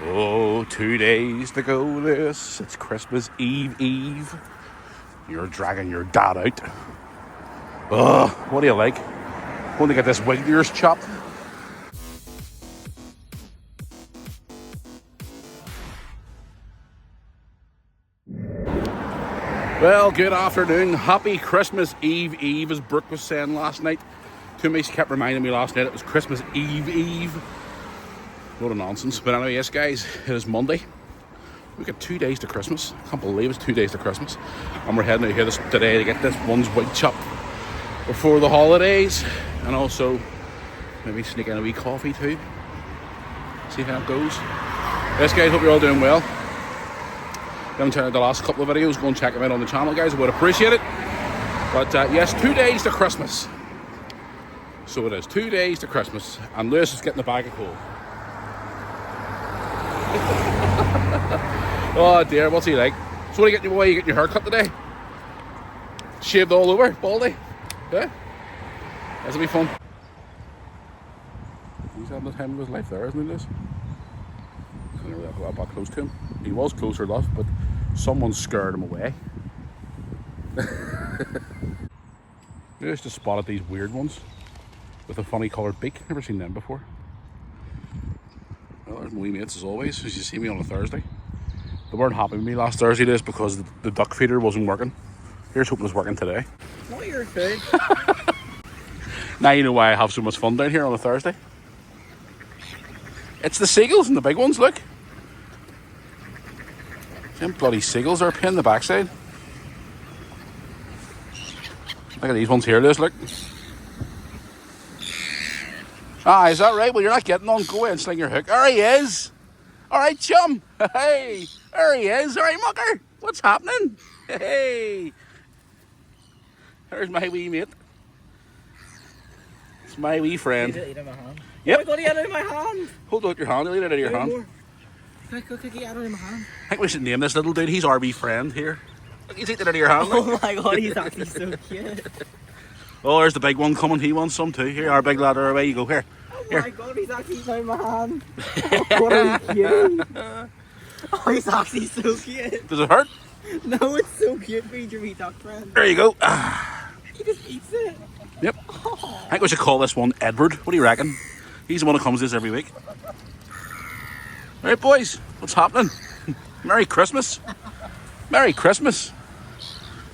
Oh, 2 days to go, Lewis. It's Christmas Eve. You're dragging your dad out. Ugh, what do you like? Want to get this wig of yours chopped? Well, good afternoon. Happy Christmas Eve, as Brooke was saying last night to me. She kept reminding me last night it was Christmas Eve. What a nonsense. But anyway, yes, guys, it is Monday. We've got 2 days to Christmas. I can't believe it's 2 days to Christmas. And we're heading out here today to get this one's wig chopped before the holidays. And also, maybe sneak in a wee coffee too. See how it goes. Yes, guys, hope you're all doing well. If you haven't checked out the last couple of videos, go and check them out on the channel, guys. I would appreciate it. But yes, 2 days to Christmas. So it is 2 days to Christmas. And Lewis is getting a bag of coal. Oh dear, what's he like? So what are you getting your hair cut today? Shaved all over, baldy? Yeah? This'll be fun. He's having the time of his life there, isn't he, Lewis? I never got back close to him. He was closer enough, but someone scared him away. Lewis just spotted these weird ones with a funny coloured beak. Never seen them before. Well, there's my wee mates as always, as you see me on a Thursday. They weren't happy with me last Thursday days because the duck feeder wasn't working. Here's hoping it's working today. Not your food. Now you know why I have so much fun down here on a Thursday. It's the seagulls and the big ones, look. Them bloody seagulls are a pain in the backside. Look at these ones here, Liz, look. Ah, is that right? Well, you're not getting on. Go away and sling your hook. There he is. All right, chum. Hey, there he is. All right, mucker. What's happening? Hey. There's my wee mate. It's my wee friend. Eat it in my hand. Yep. Oh my god, he had it in my hand. Hold out your hand. I'll eat it out of your hand. More. Quick, he had it in my hand. I think we should name this little dude. He's our wee friend here. Look, he's eating it out of your hand. Oh my god, he's actually so cute. Oh, there's the big one coming. He wants some too. Here, our big lad, away you go. Here. Oh my god, he's actually in my hand. Oh, what are you cute? Oh, he's actually so cute. Does it hurt? No, it's so cute for your wee duck friend. There you go. He just eats it. Yep. I think we should call this one Edward. What do you reckon? He's the one who comes to this every week. All right, boys. What's happening? Merry Christmas. Merry Christmas.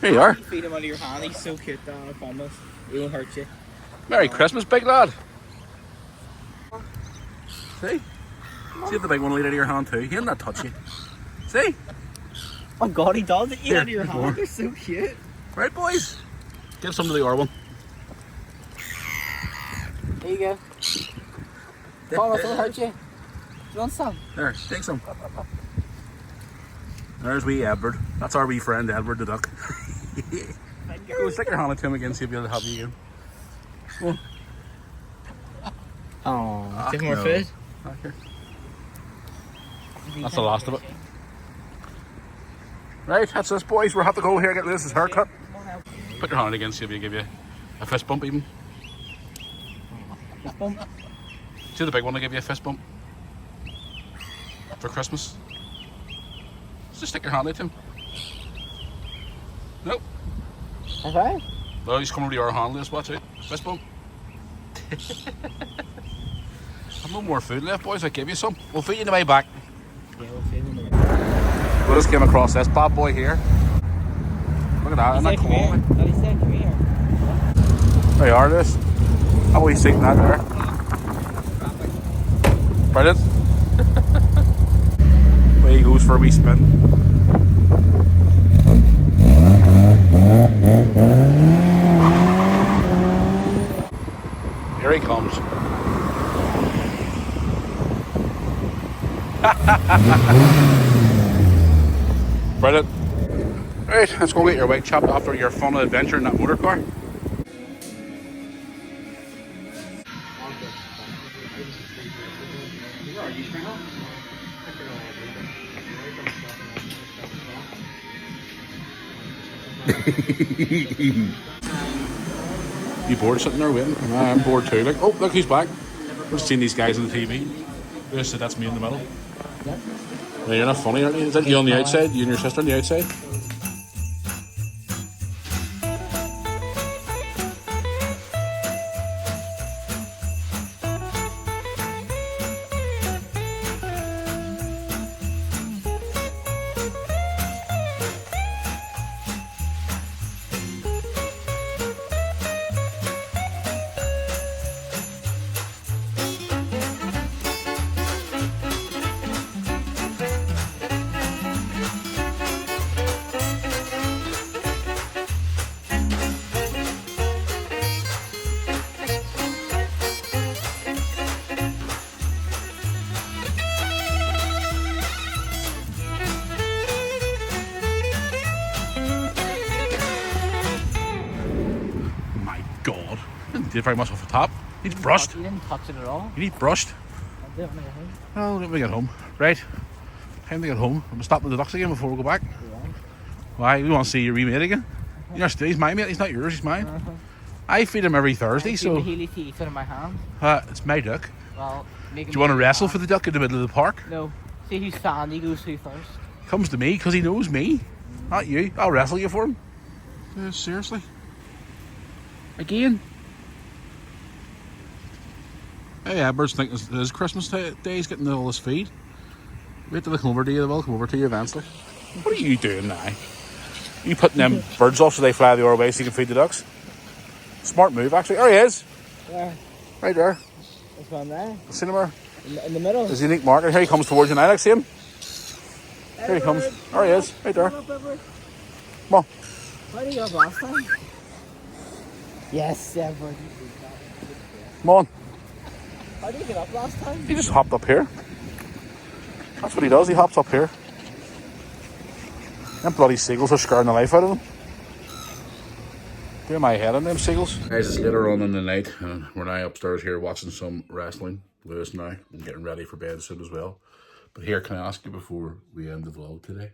Here you are. You feed him out of your hand. He's so cute, Dan. I promise. He won't hurt you. Merry Christmas, big lad. See? See if the big one will eat out of your hand too. He'll not touch you. See? Oh god, he does eat Here, out of your more. hand. They're so cute. Right, boys. Give some to the R one. There you go. Promise, don't hurt you. You want some? There, take some. There's wee Edward. That's our wee friend Edward the duck. Go stick your hand into him again, see if he'll help you again. Come on. Oh, take more no. food. Back here. That's the last of it. Right, that's us, boys. We'll have to go here and get Lewis's haircut. Put your hand again, see if he'll give you a fist bump even. Fist bump. See the big one will give you a fist bump for Christmas. Just stick your hand into him. Nope. Okay. No, he's coming over to your hand, Lewis. Watch out. Fist bump. I've no more food left, boys. I'll give you some. We'll feed you on the way back. Yeah, we'll feed him. We just came across this bad boy here. Look at that. Isn't that cool? He said, come here. There you are, Lewis. How are we seeing that there? Brilliant. Away he goes for a wee spin. Here he comes. Brilliant. Right, let's go get your wig chopped after your fun adventure in that motor car. You bored sitting there waiting? I'm bored too. Like, oh, look, he's back. I've seen these guys on the TV. They said that's me in the middle. Yep. No, you're not funny, aren't you? Is that you on the outside? You and your sister on the outside? My God. Didn't do very much off the top. He's brushed. You didn't touch it at all. You need brushed. I'll do it when I get home. Oh, let me get home. Right. Time to get home. I'm going to stop with the ducks again before we go back. Yeah. Why? We want to see your remate again. You're not, he's my mate. He's not yours. He's mine. I feed him every Thursday, I so keep the Healy teeth in my hand. it's my duck. Well, make Do you want to wrestle for the duck in the middle of the park? No. See whose fan he goes to first. Comes to me because he knows me, not you. I'll wrestle you for him. Seriously. Again. Hey, Edward's thinking it's Christmas Day. He's getting all this feed. Wait till they come over to you. They'll come over to you eventually. What are you doing now? You putting them birds off so they fly the other way so you can feed the ducks? Smart move, actually. There he is. Yeah. Right there. There's one there. See him there? In the middle. There's a unique marker. Here he comes towards you now. Like, see him? Here he comes. There he is. Right there. Come on. Where did you go last time? Yes, Edward. Come on. How did you get up last time? He just hopped up here. That's what he does. He hops up here. Them bloody seagulls are scaring the life out of him. Do my head on them seagulls. Guys, it's later on in the night and we're now upstairs here watching some wrestling. Lewis now. I'm getting ready for bed soon as well. But here, can I ask you before we end the vlog today?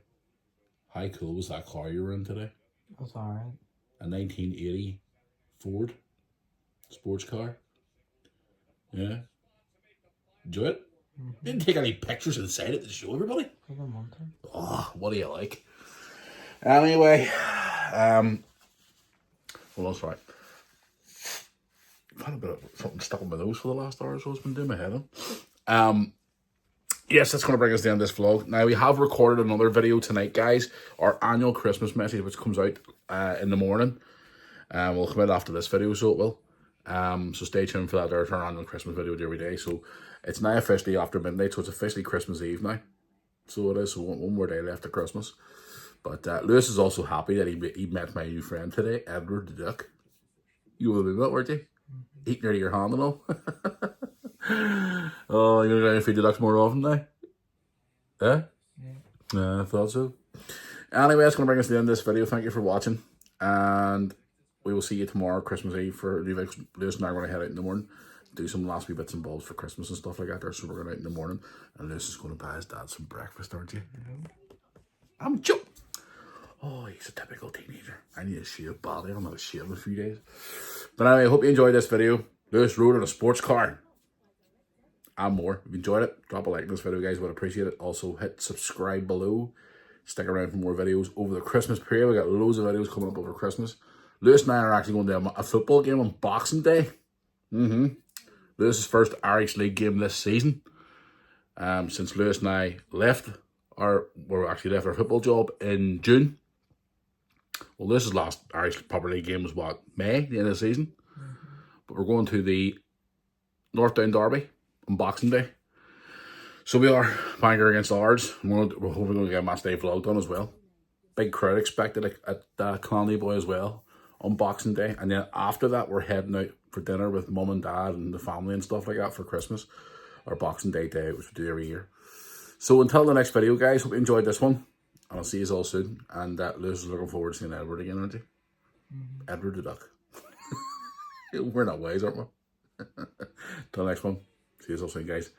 How cool was that car you were in today? That's alright. A 1980 Ford sports car. Yeah. Enjoy it? Didn't take any pictures inside it to show everybody. I don't want to. Oh, what do you like? Anyway, hold on, sorry. I've had a bit of something stuck in my nose for the last hour or so. It's been doing my head in. Yes, that's going to bring us down this vlog. Now, we have recorded another video tonight, guys. Our annual Christmas message, which comes out in the morning. Will come out after this video, so it will. So stay tuned for that. There's our annual Christmas video every day. So it's now officially after midnight, so it's officially Christmas Eve now. So it is. So one more day left of Christmas. But Lewis is also happy that he met my new friend today, Edward the Duck. You will do that, weren't you? Eating out of your hand and all. Oh, you're going to feed the ducks more often now? Eh? Yeah. I thought so. Anyway, that's going to bring us to the end of this video. Thank you for watching. And we will see you tomorrow, Christmas Eve, for new videos. Lewis and I are going to head out in the morning, do some last wee bits and bobs for Christmas and stuff like that there. So we're going out in the morning. And Lewis is going to buy his dad some breakfast, aren't you? I'm joking. Oh, he's a typical teenager. I need to shave badly. I'm not a shave in a few days. But anyway, I hope you enjoyed this video. Lewis rode in a sports car. And more. If you enjoyed it, drop a like on this video, guys. Would appreciate it. Also, hit subscribe below. Stick around for more videos over the Christmas period. We got loads of videos coming up over Christmas. Lewis and I are actually going to a football game on Boxing Day. Lewis's first Irish League game this season. Since Lewis and I left our football job in June. Well, Lewis's last Irish proper league game was what, May, the end of the season. But we're going to the North Down Derby on Boxing Day. So we are Bangor against Ards. We're hoping we're going to get a match day vlog done as well. Big crowd expected at Conley Boy as well on Boxing Day. And then after that, we're heading out for dinner with mum and dad and the family and stuff like that for Christmas. Our Boxing Day, which we do every year. So until the next video, guys, hope you enjoyed this one. And I'll see you all soon. And Lewis is looking forward to seeing Edward again, aren't you? Edward the Duck. We're not wise, aren't we? Till next one. See you all soon, guys.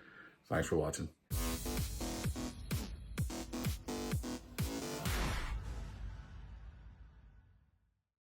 Thanks for watching.